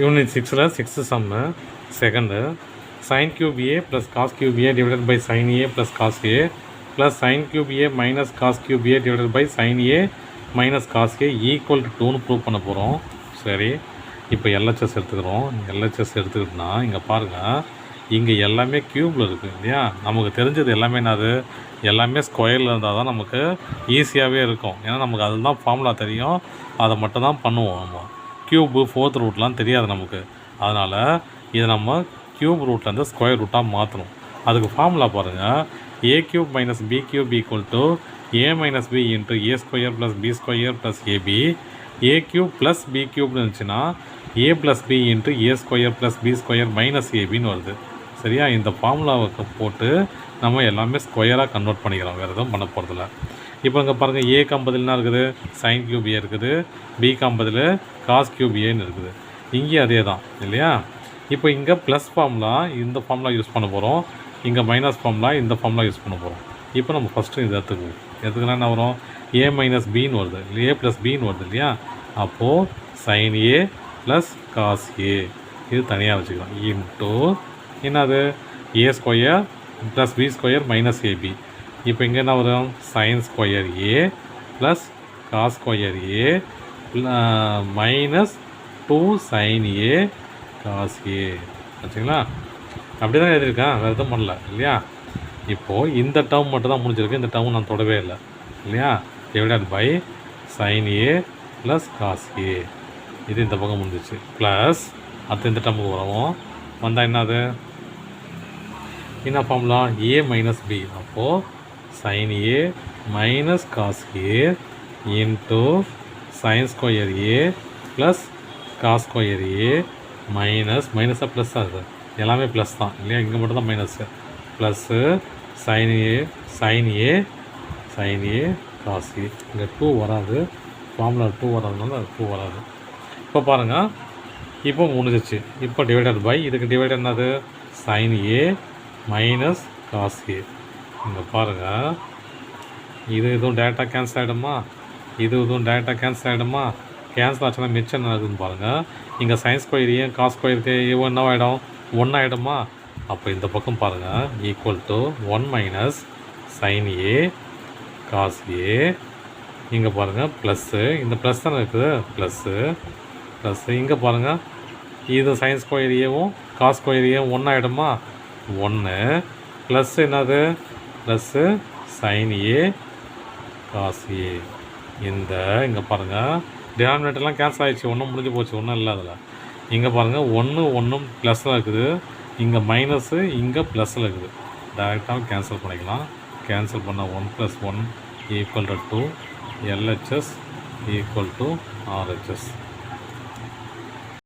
Unit 6ல் 6th சம்மு second sin cube a plus cos cube a divided by sin a plus cos a plus sin cube a minus cos cube a divided by sin a minus cos a equal to 2ன்னு prove பண்ண போகிறோம். சரி, இப்போ LHS எடுத்துக்கிறோம். LHS எடுத்துக்கிட்டோன்னா இங்கே பாருங்கள், இங்கே எல்லாமே க்யூப்பில் இருக்குது இல்லையா? நமக்கு தெரிஞ்சது எல்லாமே என்னது, எல்லாமே ஸ்கொயரில் இருந்தால் தான் நமக்கு ஈஸியாகவே இருக்கும். ஏன்னா நமக்கு அதில் தான் ஃபார்முலா தெரியும், அதை மட்டும் தான் பண்ணுவோம். நம்ம க்யூபு ஃபோர்த் ரூட்லாம் தெரியாது நமக்கு. அதனால் இதை நம்ம க்யூப் ரூட்லேருந்து ஸ்கொயர் ரூட்டாக மாற்றணும். அதுக்கு ஃபார்முலா பாருங்கள், A cube minus B cube equal to A minus B into A square plus B square plus AB. A cube plus B க்யூப்னு இருந்துச்சுன்னா A plus B into A square plus B square minus ஏபின்னு வருது. சரியா? இந்த ஃபார்முலாவுக்கு போட்டு நம்ம எல்லாமே ஸ்கொயராக கன்வெர்ட் பண்ணிக்கிறோம், வேறு எதுவும் பண்ண போகிறதில்ல. இப்போ இங்கே பாருங்கள், ஏ காம்பதில்னா இருக்குது சைன் கியூப் ஏ இருக்குது, பி காம்பதில் காஸ் கியூப் ஏன்னு இருக்குது. இங்கேயும் அதே தான் இல்லையா? இப்போ இங்கே ப்ளஸ் ஃபார்முலா இந்த ஃபார்முலா யூஸ் பண்ண போகிறோம், இங்கே மைனஸ் ஃபார்முலா இந்த ஃபார்முலா யூஸ் பண்ண போகிறோம். இப்போ நம்ம ஃபஸ்ட்டு இதை எடுத்துக்கலாம். என்ன வரும்? ஏ மைனஸ் பின்னு வருது, ஏ ப்ளஸ் பின்னு வருது இல்லையா? அப்போது sine A plus cos A இது தனியாக வச்சுக்கலாம். இன்ட்டு என்னது, A square plus B square minus AB. இப்போ இங்கே என்ன வரும்? Sine square A plus cos square A minus 2 sine A cos A. வச்சுங்களா? அப்படி தான் எழுதியிருக்கேன், வேறு எதுவும் பண்ணல இல்லையா? இப்போது இந்த டேர்ம் மட்டும் தான் முடிஞ்சிருக்கு, இந்த டேர்ம் நான் தொடவே இல்லை இல்லையா? Divided by sine A plus cos A, இது இந்த பக்கம் முடிஞ்சிச்சு. ப்ளஸ் அடுத்து இந்த டேர்முக்கு வரவும் வந்தால் என்னது, என்ன ஃபார்முலா? A minus B. அப்போது sine A minus cos A into sine square A plus cos square A மைனஸாக ப்ளஸ் ஆகுது, எல்லாமே ப்ளஸ் தான் இல்லையா? இங்கே மட்டும் தான் minus. Plus sine A cos A. இங்கே 2 வராது, ஃபார்முலா 2 வராதுனால அது 2 வராது. இப்போ பாருங்கள், இப்போ முடிஞ்சிச்சு. இப்போ டிவைடட் பை இதுக்கு டிவைட் என்னது, sine A minus cos A. இங்கே பாருங்கள், இதுவும் டேரெக்டாக கேன்சல் ஆகிடுமா, இதுவும் டேரெக்டாக கேன்சல் ஆகிடுமா? கேன்சல் ஆச்சுன்னா மிச்சம் என்ன ஆகுதுன்னு பாருங்கள். இங்கே சைன் ஸ்கொயர் ஏ காஸ் ஸ்கொயருக்கு என்ன ஆகிடும், 1 ஆகிடுமா? அப்போ இந்த பக்கம் பாருங்கள், equal to 1 minus sine A cos A. இங்கே பாருங்கள் ப்ளஸ்ஸு, இந்த ப்ளஸ் தானே இருக்குது, ப்ளஸ்ஸு இங்கே பாருங்கள், இது சைன் ஸ்கொயர் ஏவும் காஸ் ஸ்கொயர் ஏவும் 1 ஆகிடுமா? 1 ப்ளஸ் என்னது, plus sine A cos A. இந்த இங்கே பாருங்கள், டினாமினேட்டர்லாம் கேன்சல் ஆகிடுச்சு, ஒன்றும் முடிஞ்சு போச்சு, ஒன்றும் இல்லை அதில். இங்கே பாருங்கள், 1 ப்ளஸில் இருக்குது, இங்கே மைனஸு இங்கே ப்ளஸில் இருக்குது. டைரெக்டாக கேன்சல் பண்ணிக்கலாம். கேன்சல் பண்ணால் 1 + 1 = 2, LHS = RHS.